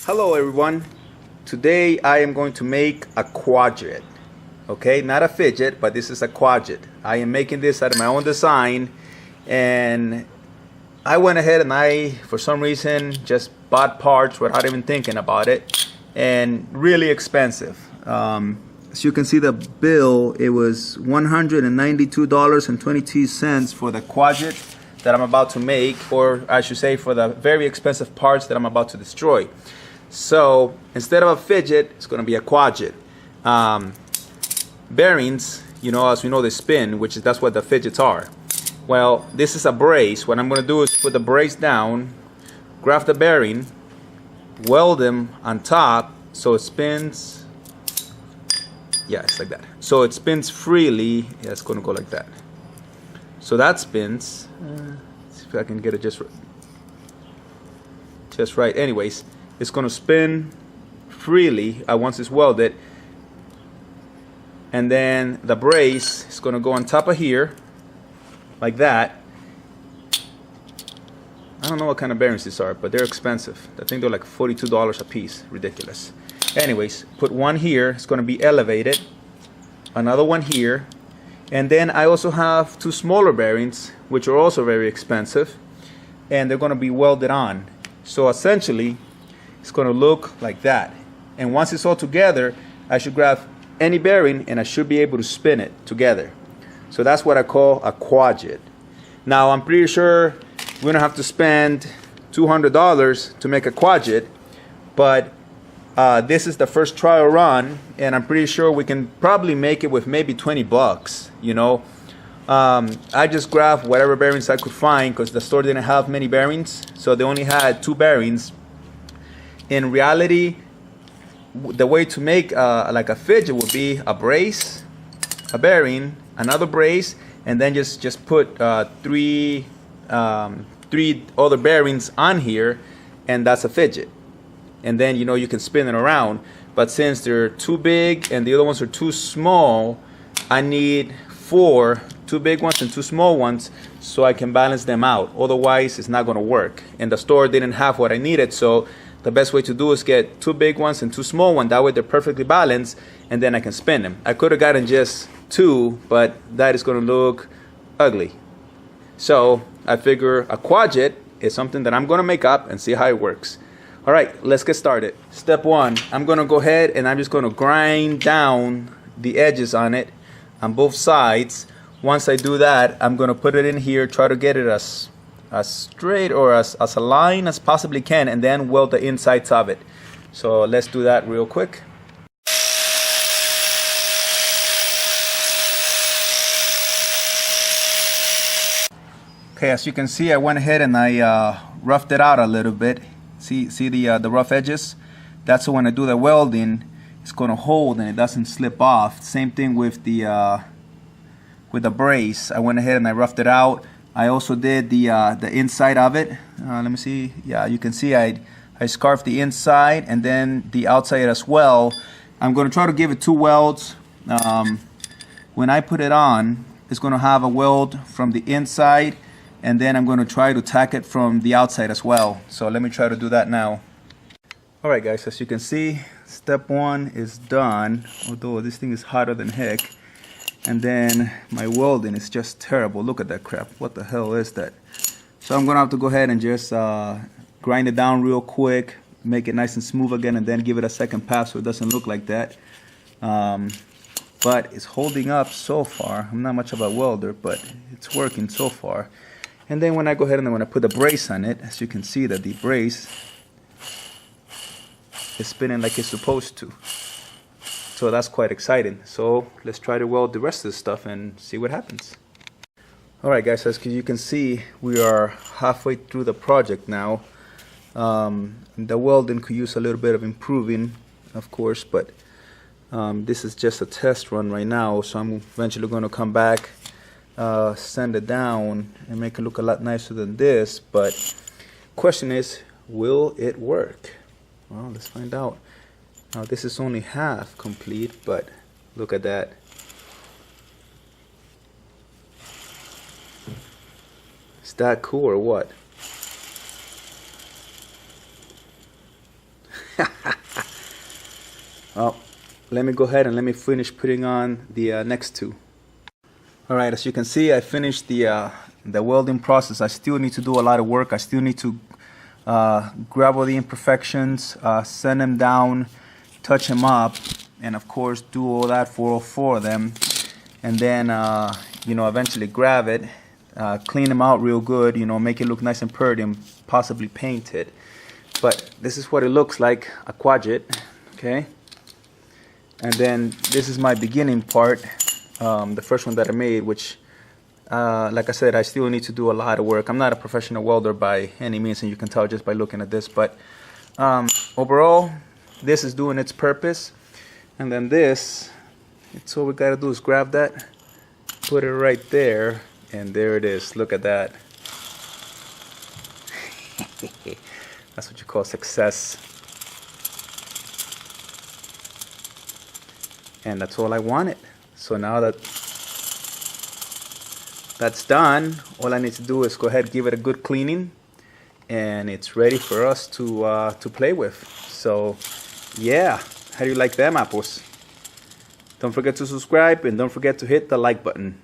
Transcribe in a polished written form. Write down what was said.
Hello everyone. Today I am going to make a quadget. Okay, not a fidget, but this is a quadget. I am making this out of my own design, and I went ahead and for some reason, just bought parts without even thinking about it, and really expensive. As you can see, the bill, it was $192.22 for the quadget that I'm about to make, or I should say for the very expensive parts that I'm about to destroy. So instead of a fidget, it's going to be a quadget. Bearings, as we know, they spin, that's what the fidgets are. Well, this is a brace. What I'm going to do is put the brace down, grab the bearing, weld them on top so it spins. Yeah, it's like that. So it spins freely. Yeah, it's going to go like that. So that spins. Let's see if I can get it just right. Anyways, it's going to spin freely once it's welded, and then the brace is going to go on top of here like that. I don't know what kind of bearings these are, but they're expensive. I think they're like $42 a piece. Ridiculous. Anyways, put one here. It's going to be elevated, another one here, and then I also have two smaller bearings which are also very expensive, and they're going to be welded on. So essentially it's going to look like that, and once it's all together, I should grab any bearing and I should be able to spin it together. So that's what I call a quadget. Now I'm pretty sure we don't have to spend $200 to make a quadget, but this is the first trial run, and I'm pretty sure we can probably make it with maybe 20 bucks. I just grabbed whatever bearings I could find because the store didn't have many bearings, so they only had 2 bearings. In reality, the way to make like a fidget would be a brace, a bearing, another brace, and then just put three other bearings on here, and that's a fidget. And then you can spin it around. But since they're too big and the other ones are too small, I need 2 big ones and 2 small ones so I can balance them out. Otherwise, it's not going to work. And the store didn't have what I needed, so the best way to do is get 2 big ones and 2 small ones. That way they're perfectly balanced, and then I can spin them. I could have gotten just 2, but that is going to look ugly. So I figure a quadget is something that I'm going to make up and see how it works. All right, let's get started. Step 1, I'm going to go ahead and I'm just going to grind down the edges on it on both sides. Once I do that, I'm going to put it in here, try to get it as straight or as aligned as possibly can, and then weld the insides of it. So let's do that real quick. Okay, as you can see, I went ahead and I roughed it out a little bit. See the rough edges? That's so when I do the welding, it's going to hold and it doesn't slip off. Same thing with the brace. I went ahead and I roughed it out. I also did the inside of it. Let me see. Yeah, you can see I scarfed the inside and then the outside as well. I'm going to try to give it 2 welds. When I put it on, it's going to have a weld from the inside, and then I'm going to try to tack it from the outside as well. So let me try to do that now. Alright guys, as you can see, step 1 is done, although this thing is hotter than heck. And then my welding is just terrible. Look at that crap. What the hell is that? So I'm going to have to go ahead and just grind it down real quick, make it nice and smooth again, and then give it a second pass so it doesn't look like that. But it's holding up so far. I'm not much of a welder, but it's working so far. And then when I go ahead and when I put the brace on it, as you can see that the brace is spinning like it's supposed to. So that's quite exciting. So let's try to weld the rest of the stuff and see what happens. Alright guys, as you can see, we are halfway through the project now. The welding could use a little bit of improving, of course, but this is just a test run right now, so I'm eventually going to come back, sand it down and make it look a lot nicer than this. But question is, will it work? Well, let's find out. Now this is only half complete, but look at that. Is that cool or what? Oh, let me go ahead and let me finish putting on the next two. Alright, as you can see, I finished the welding process. I still need to do a lot of work. I still need to grab all the imperfections, sand them down, touch them up, and of course do all that for all four of them. And then, you know, eventually grab it, clean them out real good, you know, make it look nice and pretty, and possibly paint it. But this is what it looks like, a Quedget, okay? And then this is my beginning part, the first one that I made, which, like I said, I still need to do a lot of work. I'm not a professional welder by any means, and you can tell just by looking at this. But overall, this is doing its purpose. And then this, it's all we got to do is grab that, put it right there, and there it is. Look at that. That's what you call success. And that's all I wanted. So now that that's done, all I need to do is go ahead and give it a good cleaning, and it's ready for us to play with. So yeah, how do you like them apples? Don't forget to subscribe, and don't forget to hit the like button.